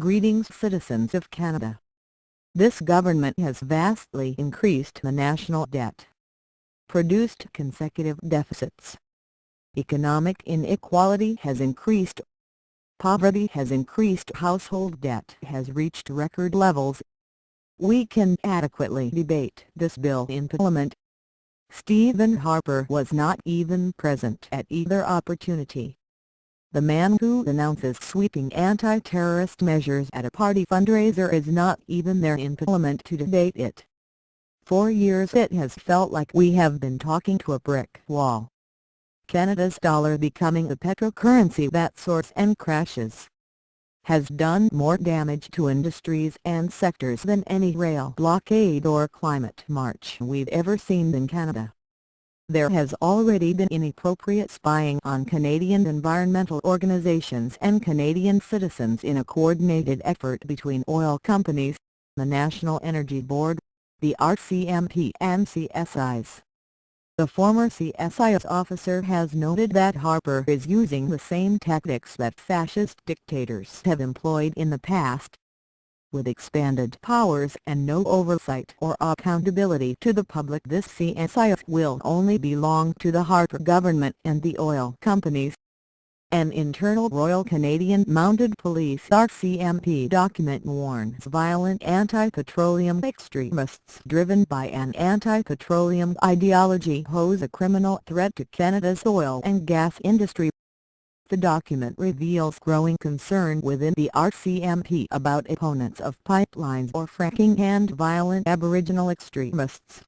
Greetings, citizens of Canada. This government has vastly increased the national debt, produced consecutive deficits. Economic inequality has increased. Poverty has increased. Household debt has reached record levels. We can adequately debate this bill in Parliament. Stephen Harper was not even present at either opportunity. The man who announces sweeping anti-terrorist measures at a party fundraiser is not even there in Parliament to debate it. For years it has felt like we have been talking to a brick wall. Canada's dollar, becoming a petrocurrency that soars and crashes, has done more damage to industries and sectors than any rail blockade or climate march we've ever seen in Canada. There has already been inappropriate spying on Canadian environmental organizations and Canadian citizens in a coordinated effort between oil companies, the National Energy Board, the RCMP and CSIs. The former CSIS officer has noted that Harper is using the same tactics that fascist dictators have employed in the past. With expanded powers and no oversight or accountability to the public, this CSIS will only belong to the Harper government and the oil companies. An internal Royal Canadian Mounted Police RCMP document warns violent anti-petroleum extremists driven by an anti-petroleum ideology pose a criminal threat to Canada's oil and gas industry. The document reveals growing concern within the RCMP about opponents of pipelines or fracking and violent Aboriginal extremists.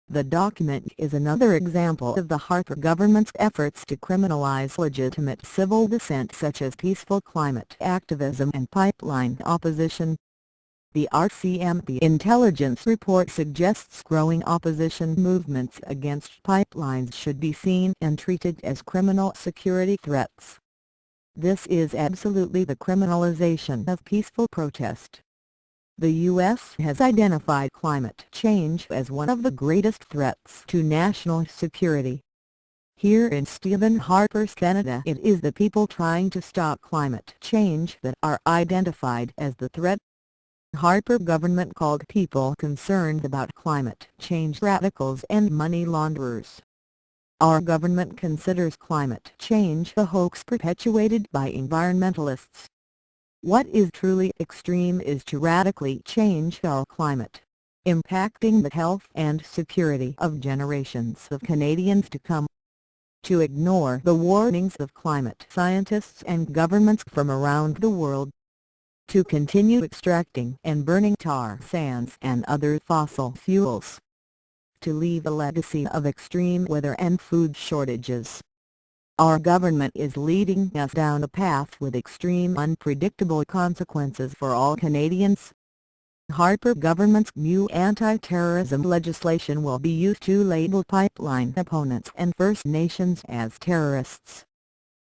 The document is another example of the Harper government's efforts to criminalize legitimate civil dissent such as peaceful climate activism and pipeline opposition. The RCMP intelligence report suggests growing opposition movements against pipelines should be seen and treated as criminal security threats. This is absolutely the criminalization of peaceful protest. The U.S. has identified climate change as one of the greatest threats to national security. Here in Stephen Harper's Canada, it is the people trying to stop climate change that are identified as the threat. Harper government called people concerned about climate change radicals and money launderers. Our government considers climate change a hoax perpetuated by environmentalists. What is truly extreme is to radically change our climate, impacting the health and security of generations of Canadians to come. To ignore the warnings of climate scientists and governments from around the world. To continue extracting and burning tar sands and other fossil fuels. To leave a legacy of extreme weather and food shortages. Our government is leading us down a path with extreme unpredictable consequences for all Canadians. Harper government's new anti-terrorism legislation will be used to label pipeline opponents and First Nations as terrorists.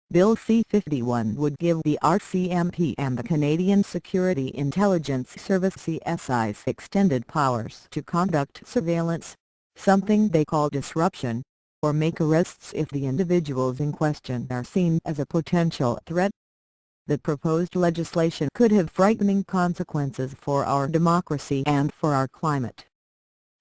Bill C-51 would give the RCMP and the Canadian Security Intelligence Service CSIs extended powers to conduct surveillance, something they call disruption, or make arrests if the individuals in question are seen as a potential threat. The proposed legislation could have frightening consequences for our democracy and for our climate.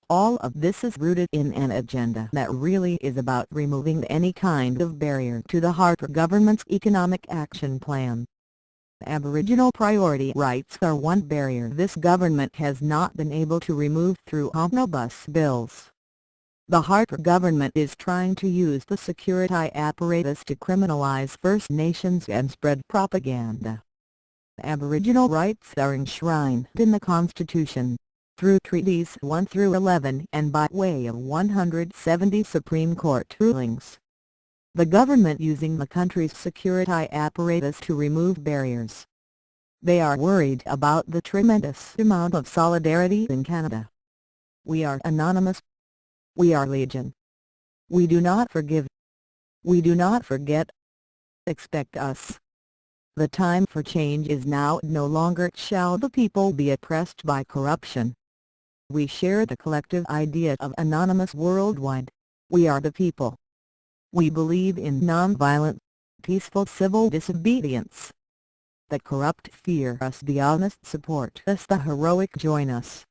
All of this is rooted in an agenda that really is about removing any kind of barrier to the Harper government's economic action plan. Aboriginal priority rights are one barrier this government has not been able to remove through omnibus bills. The Harper government is trying to use the security apparatus to criminalize First Nations and spread propaganda. Aboriginal rights are enshrined in the Constitution, through Treaties 1 through 11 and by way of 170 Supreme Court rulings. The government using the country's security apparatus to remove barriers. They are worried about the tremendous amount of solidarity in Canada. We are anonymous. We are legion. We do not forgive. We do not forget. Expect us. The time for change is now. No longer shall the people be oppressed by corruption. We share the collective idea of anonymous worldwide. We are the people. We believe in non-violent, peaceful civil disobedience. The corrupt fear us, the honest support us, the heroic join us.